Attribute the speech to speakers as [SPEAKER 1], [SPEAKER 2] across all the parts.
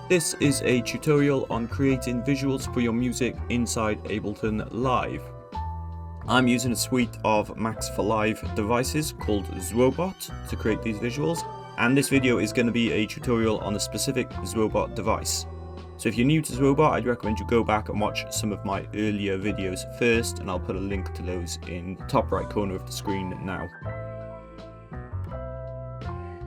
[SPEAKER 1] This is a tutorial on creating visuals for your music inside Ableton Live. I'm using a suite of Max for Live devices called ZwoBot to create these visuals, and this video is going to be a tutorial on a specific ZwoBot device. So if you're new to ZwoBot, I'd recommend you go back and watch some of my earlier videos first, and I'll put a link to those in the top right corner of the screen now.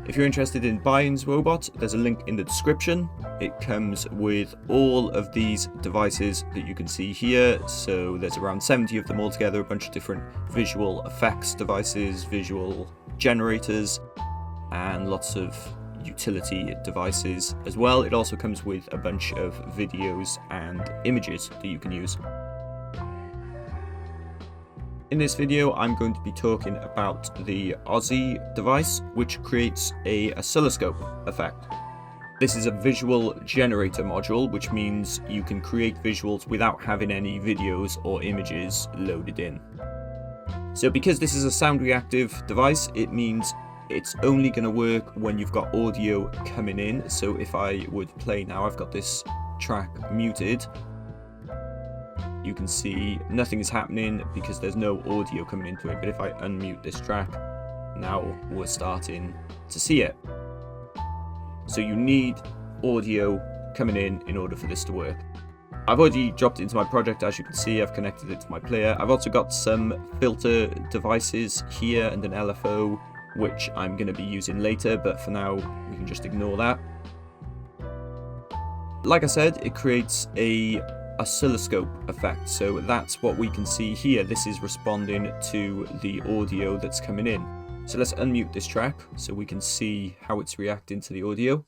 [SPEAKER 1] If you're interested in buying ZwoBot, there's a link in the description. It comes with all of these devices that you can see here. So there's around 70 of them altogether, a bunch of different visual effects devices, visual generators, and lots of utility devices as well. It also comes with a bunch of videos and images that you can use. In this video, I'm going to be talking about the Ossi device, which creates an oscilloscope effect. This is a visual generator module, which means you can create visuals without having any videos or images loaded in. So because this is a sound reactive device, it means it's only going to work when you've got audio coming in. So if I would play now, I've got this track muted. You can see nothing is happening because there's no audio coming into it, but if I unmute this track, now we're starting to see it. So you need audio coming in order for this to work. I've already dropped it into my project. As you can see, I've connected it to my player. I've also got some filter devices here and an LFO, which I'm going to be using later, but for now we can just ignore that. Like I said, it creates a oscilloscope effect, so that's what we can see here. This is responding to the audio that's coming in. So let's unmute this track so we can see how it's reacting to the audio.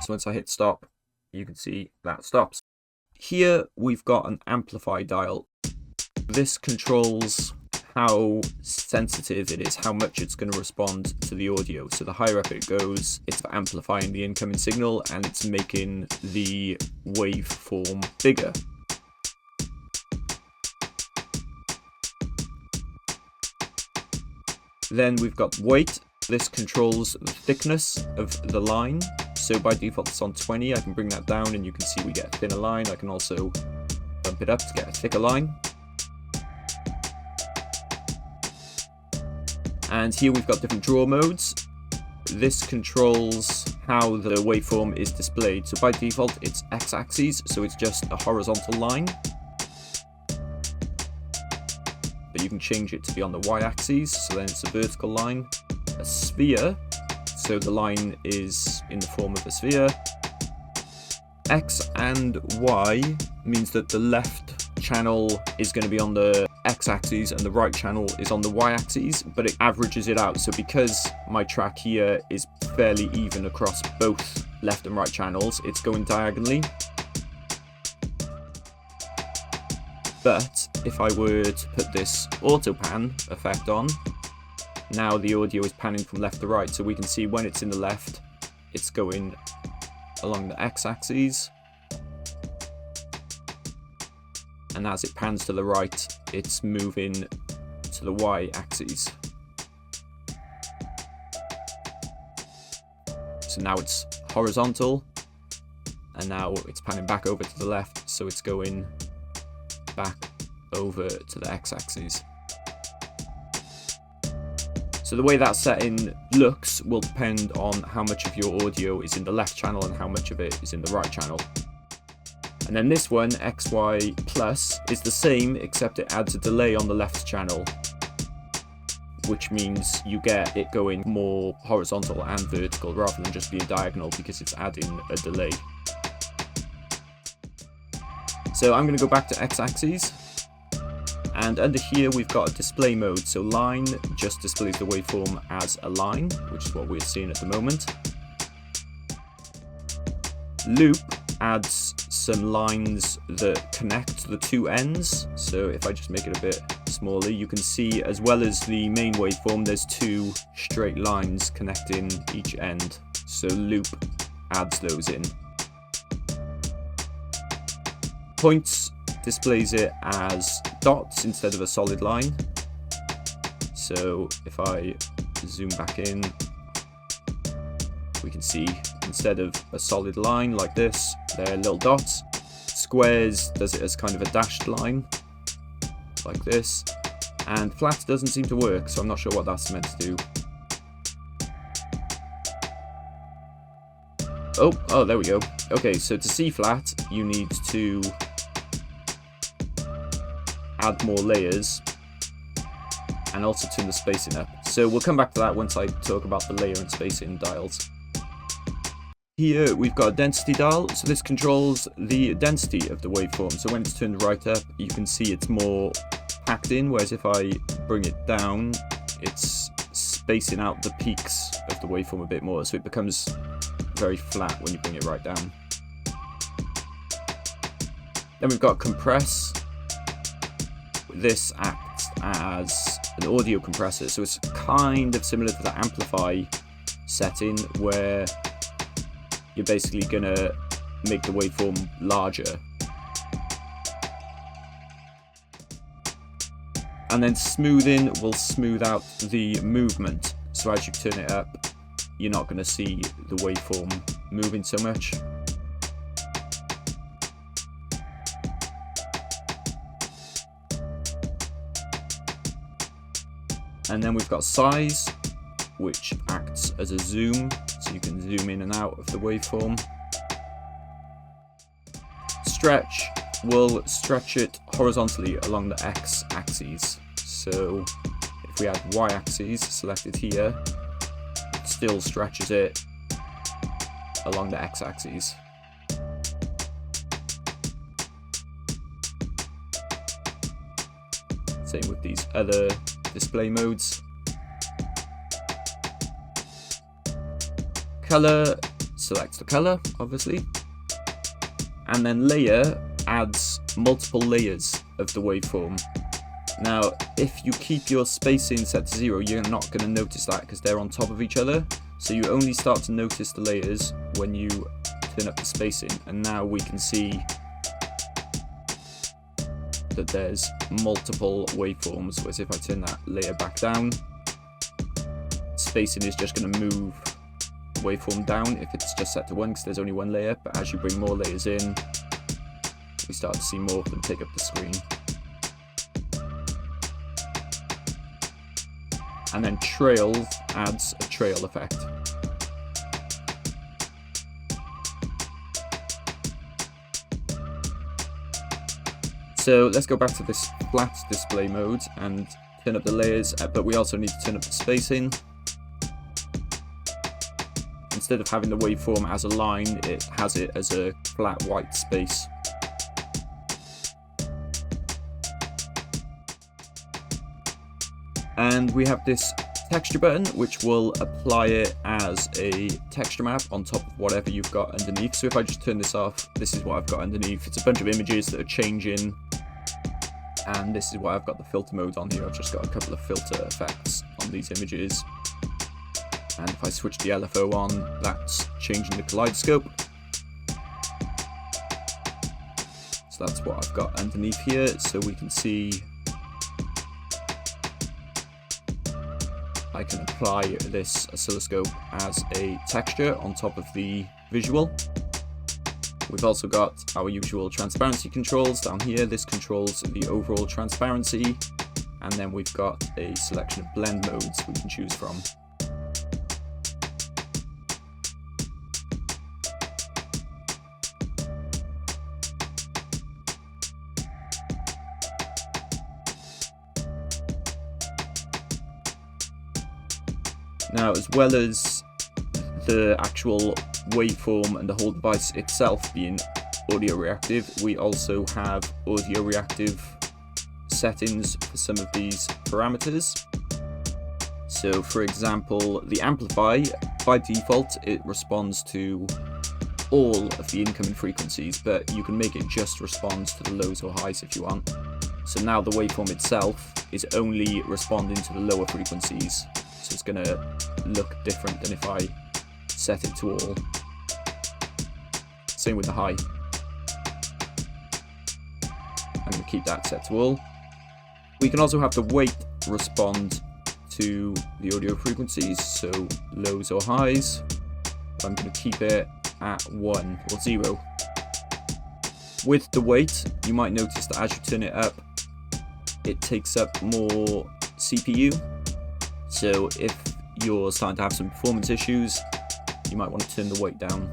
[SPEAKER 1] So once I hit stop, you can see that stops. Here we've got an Amplify dial. This controls how sensitive it is, how much it's going to respond to the audio. So the higher up it goes, it's amplifying the incoming signal and it's making the waveform bigger. Then we've got weight. This controls the thickness of the line. So by default it's on 20. I can bring that down and you can see we get a thinner line. I can also bump it up to get a thicker line. And here we've got different draw modes. This controls how the waveform is displayed. So by default it's x-axis, so it's just a horizontal line. But you can change it to be on the y-axis, so then it's a vertical line. A sphere, so the line is in the form of a sphere. X and Y means that the left channel is going to be on the x-axis and the right channel is on the y-axis, but it averages it out. So because my track here is fairly even across both left and right channels, it's going diagonally. But if I were to put this auto pan effect on, now the audio is panning from left to right, so we can see when it's in the left, it's going along the x-axis, and as it pans to the right, it's moving to the y-axis. So now it's horizontal, and now it's panning back over to the left, so it's going back over to the x-axis. So the way that setting looks will depend on how much of your audio is in the left channel and how much of it is in the right channel. And then this one, XY plus, is the same except it adds a delay on the left channel, which means you get it going more horizontal and vertical rather than just being diagonal because it's adding a delay. So I'm going to go back to x-axis, and under here we've got a display mode. So line just displays the waveform as a line, which is what we're seeing at the moment. Loop adds some lines that connect the two ends. So if I just make it a bit smaller, you can see as well as the main waveform, there's two straight lines connecting each end. So loop adds those in. Points displays it as dots instead of a solid line. So if I zoom back in, we can see instead of a solid line like this, they're little dots. Squares does it as kind of a dashed line, like this. And flat doesn't seem to work, so I'm not sure what that's meant to do. Oh, there we go. Okay, so to see flat, you need to add more layers and also turn the spacing up. So we'll come back to that once I talk about the layer and spacing dials. Here we've got a density dial, so this controls the density of the waveform. So when it's turned right up, you can see it's more packed in, whereas if I bring it down, it's spacing out the peaks of the waveform a bit more, so it becomes very flat when you bring it right down. Then we've got compress. This acts as an audio compressor, so it's kind of similar to the Amplify setting, where you're basically gonna make the waveform larger. And then smoothing will smooth out the movement, so as you turn it up, you're not going to see the waveform moving so much. And then we've got size, which acts as a zoom, so you can zoom in and out of the waveform. Stretch will stretch it horizontally along the x-axis. So if we add y-axis selected here, it still stretches it along the x-axis. Same with these other display modes. Color selects the color, obviously. And then layer adds multiple layers of the waveform. Now, if you keep your spacing set to 0, you're not going to notice that because they're on top of each other. So you only start to notice the layers when you turn up the spacing. And now we can see that there's multiple waveforms, whereas if I turn that layer back down, spacing is just going to move the waveform down if it's just set to 1 because there's only one layer. But as you bring more layers in, we start to see more of them take up the screen. And then trail adds a trail effect. So let's go back to this flat display mode and turn up the layers, but we also need to turn up the spacing. Instead of having the waveform as a line, it has it as a flat white space. And we have this texture button, which will apply it as a texture map on top of whatever you've got underneath. So if I just turn this off, this is what I've got underneath. It's a bunch of images that are changing. And this is why I've got the filter mode on here. I've just got a couple of filter effects on these images. And if I switch the LFO on, that's changing the kaleidoscope. So that's what I've got underneath here. So we can see I can apply this oscilloscope as a texture on top of the visual. We've also got our usual transparency controls down here. This controls the overall transparency, and then we've got a selection of blend modes we can choose from. Now, as well as the actual waveform and the whole device itself being audio reactive, we also have audio reactive settings for some of these parameters. So for example, the Amplify, by default, it responds to all of the incoming frequencies, but you can make it just respond to the lows or highs if you want. So now the waveform itself is only responding to the lower frequencies. So it's going to look different than if I set it to all. Same with the high. I'm going to keep that set to all. We can also have the weight respond to the audio frequencies, so lows or highs. I'm going to keep it at 1 or 0. With the weight, you might notice that as you turn it up, it takes up more CPU. So if you're starting to have some performance issues, you might want to turn the weight down.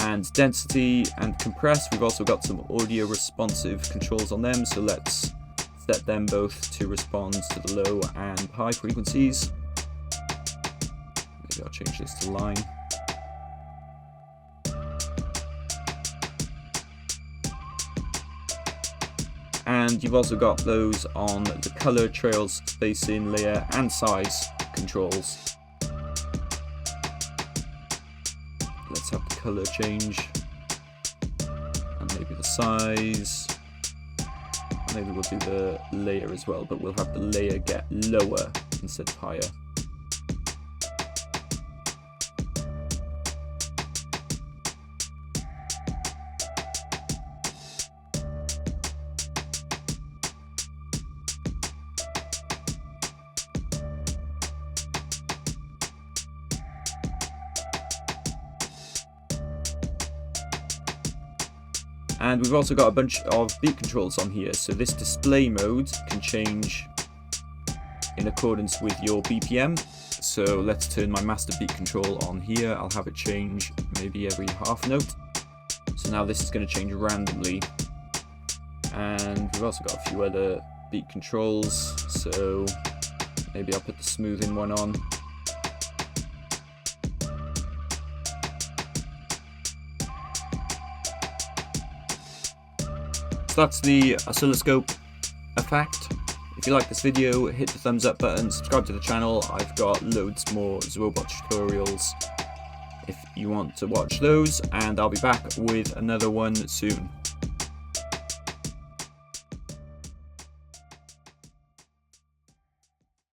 [SPEAKER 1] And density and compress, we've also got some audio responsive controls on them, so let's set them both to respond to the low and high frequencies. Maybe I'll change this to line. And you've also got those on the color, trails, spacing, layer and size controls. Let's have the color change, and maybe the size. Maybe we'll do the layer as well, but we'll have the layer get lower instead of higher. And we've also got a bunch of beat controls on here, so this display mode can change in accordance with your BPM. So let's turn my master beat control on here. I'll have it change maybe every half note. So now this is going to change randomly. And we've also got a few other beat controls, so maybe I'll put the smoothing one on. That's the oscilloscope effect. If you like this video, hit the thumbs up button, subscribe to the channel. I've got loads more ZwoBot tutorials if you want to watch those, and I'll be back with another one soon.